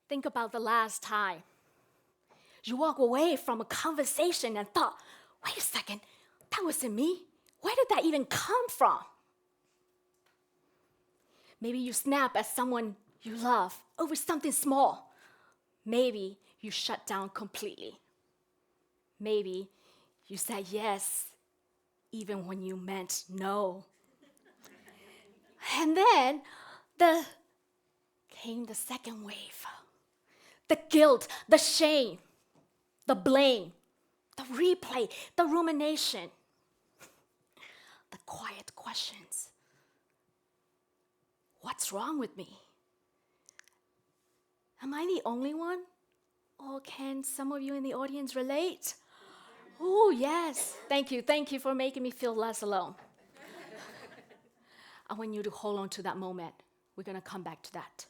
Think about the last time you walk away from a conversation and thought, wait a second, that wasn't me. Where did that even come from? Maybe you snap at someone you love over something small. Maybe you shut down completely. Maybe you said yes, even when you meant no. And then came the second wave. The guilt, the shame, the blame, the replay, the rumination, the quiet questions. What's wrong with me? Am I the only one? Or can some of you in the audience relate? Oh, yes. Thank you. Thank you for making me feel less alone. I want you to hold on to that moment. We're going to come back to that.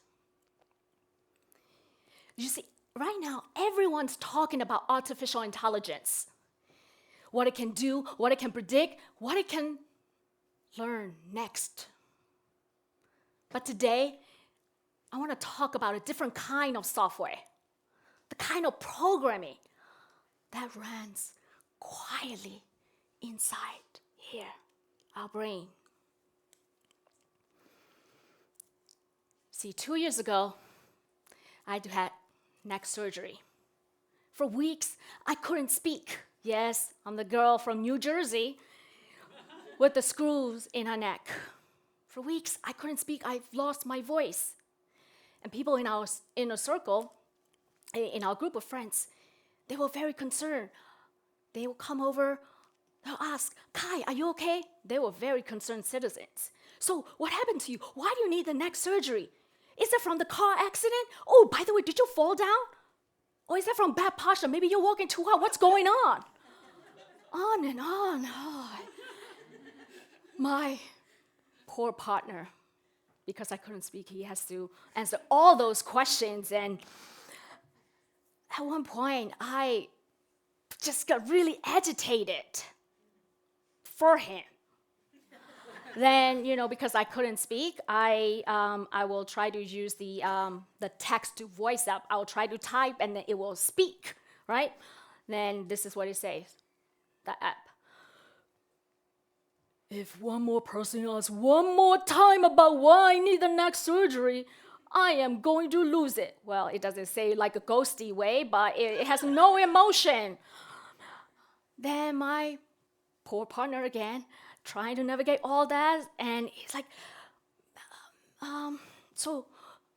You see, right now, everyone's talking about artificial intelligence. What it can do, what it can predict, what it can learn next. But today, I want to talk about a different kind of software, the kind of programming that runs quietly inside here, our brain. See, 2 years ago, I had neck surgery. For weeks, I couldn't speak. Yes, I'm the girl from New Jersey with the screws in her neck. For weeks, I couldn't speak. I've lost my voice. And people in our inner circle, in our group of friends, they were very concerned. They would come over, they'll ask, Khai, are you okay? They were very concerned citizens. So what happened to you? Why do you need the neck surgery? Is it from the car accident? Oh, by the way, did you fall down? Or is that from bad posture? Maybe you're walking too hard. What's going on? On and on. Oh. My poor partner, because I couldn't speak, he has to answer all those questions. And at one point, I just got really agitated for him. Then, because I couldn't speak, I will try to use the text-to-voice app. I'll try to type, and then it will speak, right? Then this is what it says, the app. If one more person asks one more time about why I need the neck surgery, I am going to lose it. Well, it doesn't say like a ghosty way, but it has no emotion. Then my poor partner again, trying to navigate all that, and he's like, so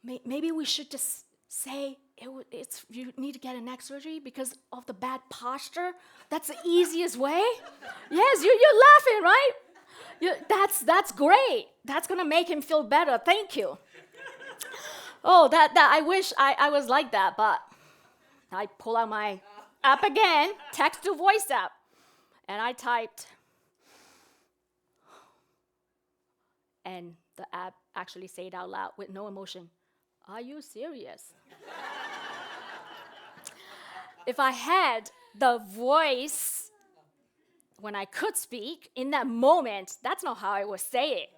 maybe we should just say you need to get a neck surgery because of the bad posture? That's the easiest way? Yes, you're laughing, right? That's great. That's gonna make him feel better. Thank you. Oh, that I wish I was like that, but I pull out my app again, text-to-voice app, and I typed, and the app actually said it out loud with no emotion. Are you serious? If I had the voice when I could speak in that moment, that's not how I would say it.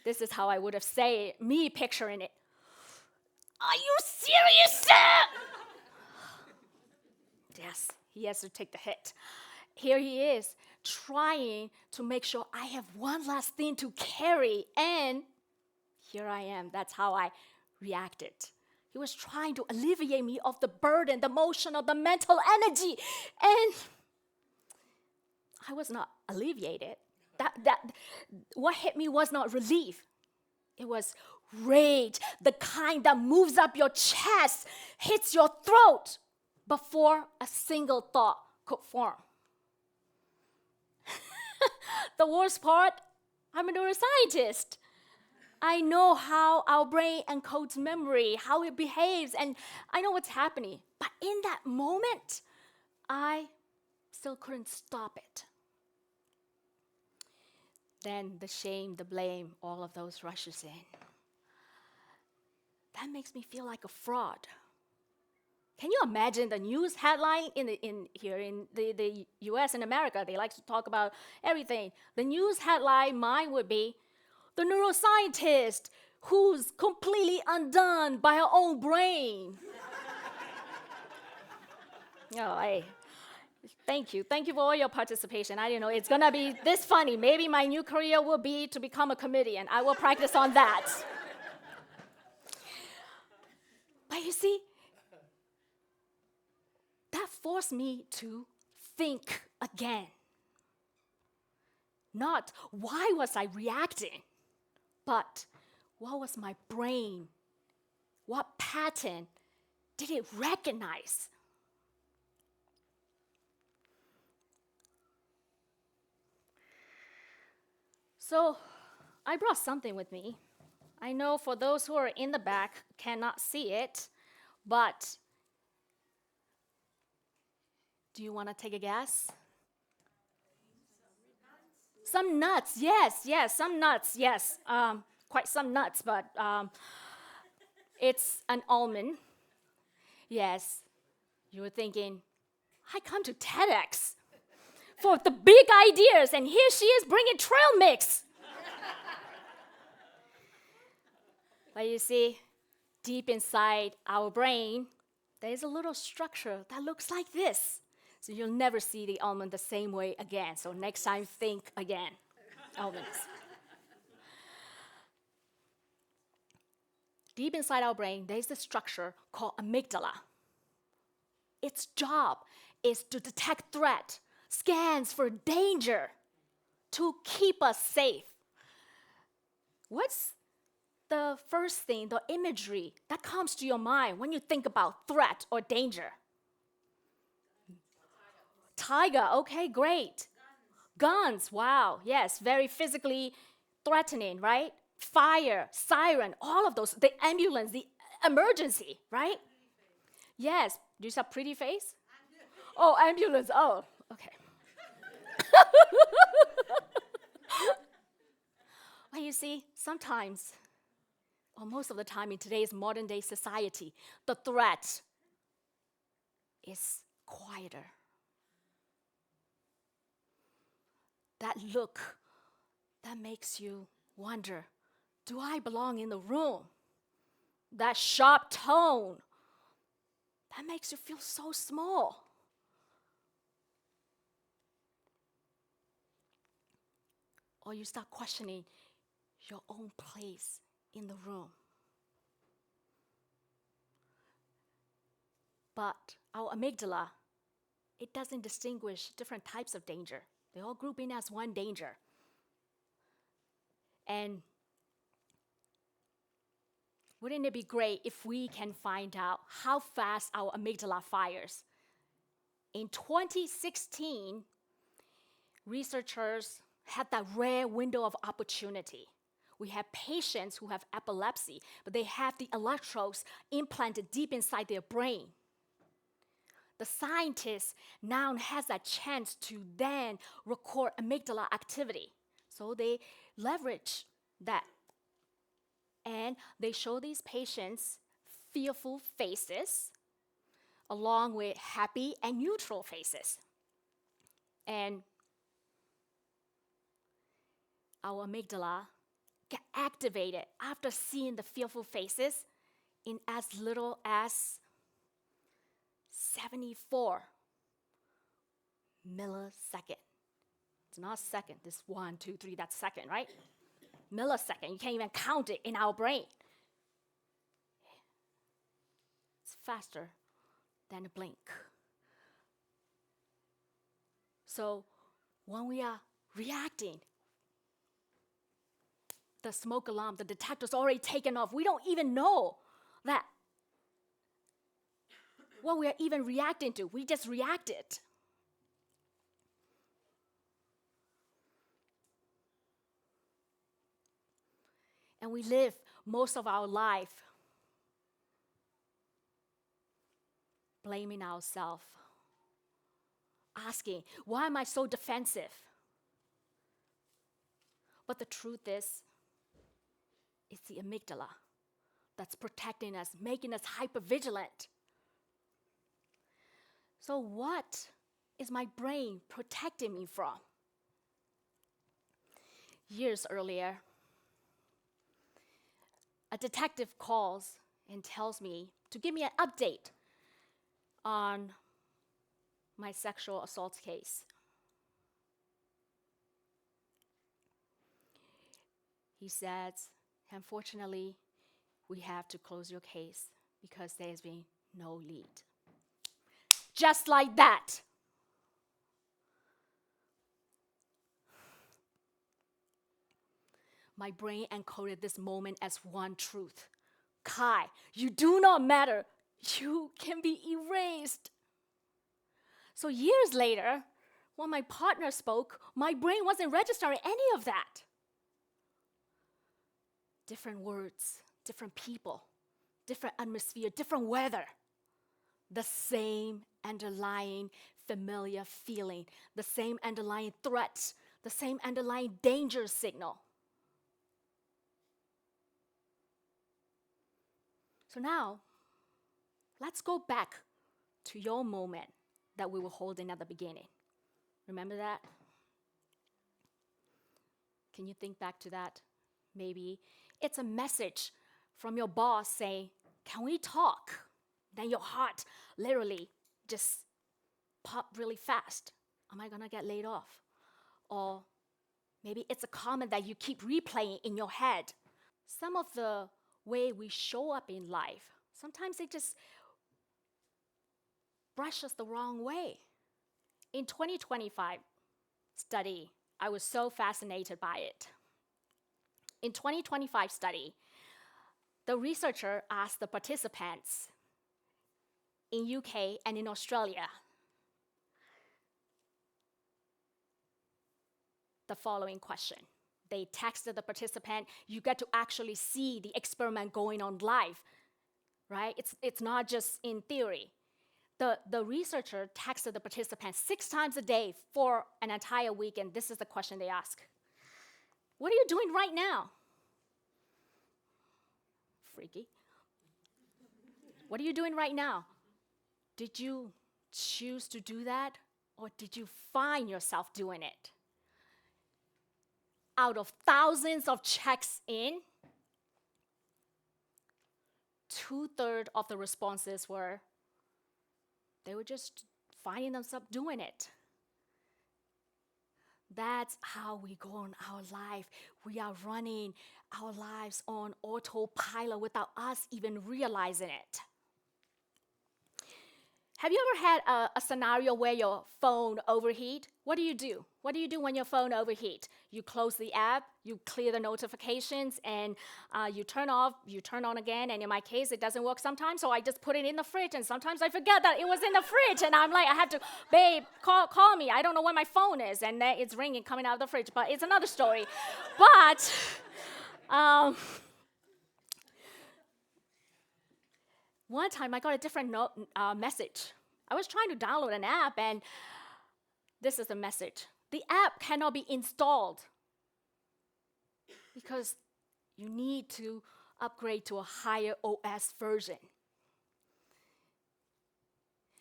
This is how I would have said it, me picturing it. Are you serious, sir? Yes, he has to take the hit. Here he is, trying to make sure I have one last thing to carry, and here I am. That's how I reacted. He was trying to alleviate me of the burden, the emotional, the mental energy, and I was not alleviated. What hit me was not relief. It was rage, the kind that moves up your chest, hits your throat before a single thought could form. The worst part, I'm a neuroscientist. I know how our brain encodes memory, how it behaves, and I know what's happening. But in that moment, I still couldn't stop it. Then the shame, the blame, all of those rushes in. That makes me feel like a fraud. Can you imagine the news headline in the US and America? They like to talk about everything. The news headline, mine would be, the neuroscientist who's completely undone by her own brain. No, thank you. Thank you for all your participation. I didn't know it's going to be this funny. Maybe my new career will be to become a comedian. I will practice on that. But you see, that forced me to think again. Not why was I reacting, but what was my brain? What pattern did it recognize? So I brought something with me. I know for those who are in the back cannot see it, but do you want to take a guess? Some nuts, yes, some nuts, yes. Quite some nuts, but it's an almond. Yes, you were thinking, I come to TEDx for the big ideas, and here she is bringing trail mix. But you see, deep inside our brain, there's a little structure that looks like this. So you'll never see the almond the same way again. So next time, think again. Almonds. Deep inside our brain, there's a structure called amygdala. Its job is to detect threat, scans for danger, to keep us safe. What's the first thing, the imagery that comes to your mind when you think about threat or danger? Tiger, okay, great. Guns, wow, yes, very physically threatening, right? Fire, siren, all of those, the ambulance, the emergency, right? Yes, do you have pretty face? Oh, ambulance, oh, okay. Well, you see, sometimes, or most of the time in today's modern day society, the threat is quieter. That look that makes you wonder, do I belong in the room? That sharp tone that makes you feel so small. Or you start questioning your own place in the room. But our amygdala, it doesn't distinguish different types of danger. They all group in as one danger. And wouldn't it be great if we can find out how fast our amygdala fires? In 2016, researchers had that rare window of opportunity. We have patients who have epilepsy, but they have the electrodes implanted deep inside their brain. The scientist now has that chance to then record amygdala activity. So they leverage that. And they show these patients fearful faces along with happy and neutral faces. And our amygdala get activated after seeing the fearful faces in as little as 74 millisecond. It's not second, this 1, 2, 3, that's second, right? Millisecond, you can't even count it in our brain. It's faster than a blink. So when we are reacting, the smoke alarm, the detector's already taken off. We don't even know that what we are even reacting to. We just reacted. And we live most of our life blaming ourselves, asking, why am I so defensive? But the truth is, it's the amygdala that's protecting us, making us hypervigilant. So what is my brain protecting me from? Years earlier, a detective calls and tells me to give me an update on my sexual assault case. He said, unfortunately, we have to close your case because there has been no lead. Just like that. My brain encoded this moment as one truth. Khai, you do not matter. You can be erased. So years later, when my partner spoke, my brain wasn't registering any of that. Different words, different people, different atmosphere, different weather. The same underlying familiar feeling, the same underlying threat, the same underlying danger signal. So now, let's go back to your moment that we were holding at the beginning. Remember that? Can you think back to that? Maybe it's a message from your boss saying, can we talk? Then your heart literally just popped really fast. Am I gonna get laid off? Or maybe it's a comment that you keep replaying in your head. Some of the way we show up in life, sometimes they just brush us the wrong way. In 2025 study, I was so fascinated by it. In 2025 study, the researcher asked the participants in UK and in Australia the following question. They texted the participant, you get to actually see the experiment going on live, right? It's not just in theory. The researcher texted the participant 6 times a day for an entire week, and this is the question they ask. What are you doing right now? Freaky. What are you doing right now? Did you choose to do that, or did you find yourself doing it? Out of thousands of checks in, 2/3 of the responses were, they were just finding themselves doing it. That's how we go on our life. We are running our lives on autopilot without us even realizing it. Have you ever had a scenario where your phone overheat? What do you do? What do you do when your phone overheat? You close the app, you clear the notifications, and you turn off, you turn on again, and in my case, it doesn't work sometimes, so I just put it in the fridge, and sometimes I forget that it was in the fridge, and I'm like, I have to, babe, call me. I don't know where my phone is, and then it's ringing coming out of the fridge, but it's another story. But one time I got a different message. I was trying to download an app, and this is the message. The app cannot be installed because you need to upgrade to a higher OS version.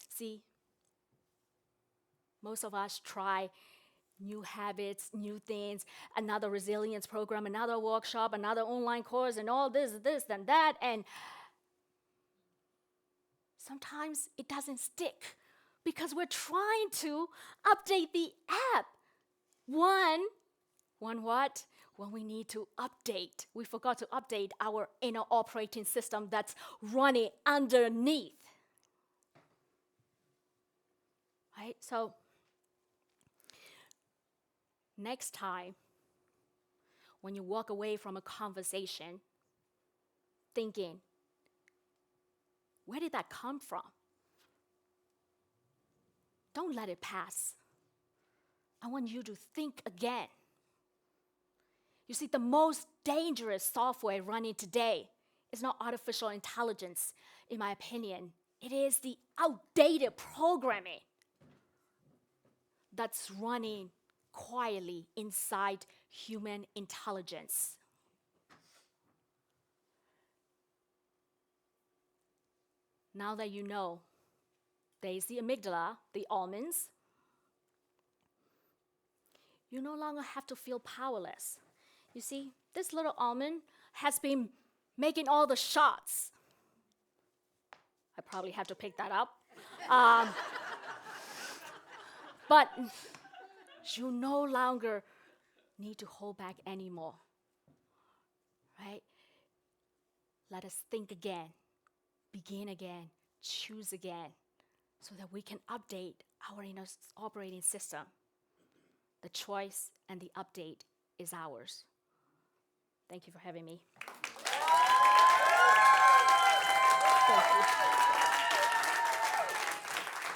See, most of us try new habits, new things, another resilience program, another workshop, another online course, and all this, and that, and sometimes it doesn't stick because we're trying to update the app. One what? When we need to update, we forgot to update our inner operating system that's running underneath. Right? So, next time, when you walk away from a conversation, thinking, where did that come from? Don't let it pass. I want you to think again. You see, the most dangerous software running today is not artificial intelligence, in my opinion. It is the outdated programming that's running quietly inside human intelligence. Now that you know, there is the amygdala, the almonds, you no longer have to feel powerless. You see, this little almond has been making all the shots. I probably have to pick that up. But you no longer need to hold back anymore, right? Let us think again, begin again, choose again, so that we can update our inner operating system. The choice and the update is ours. Thank you for having me.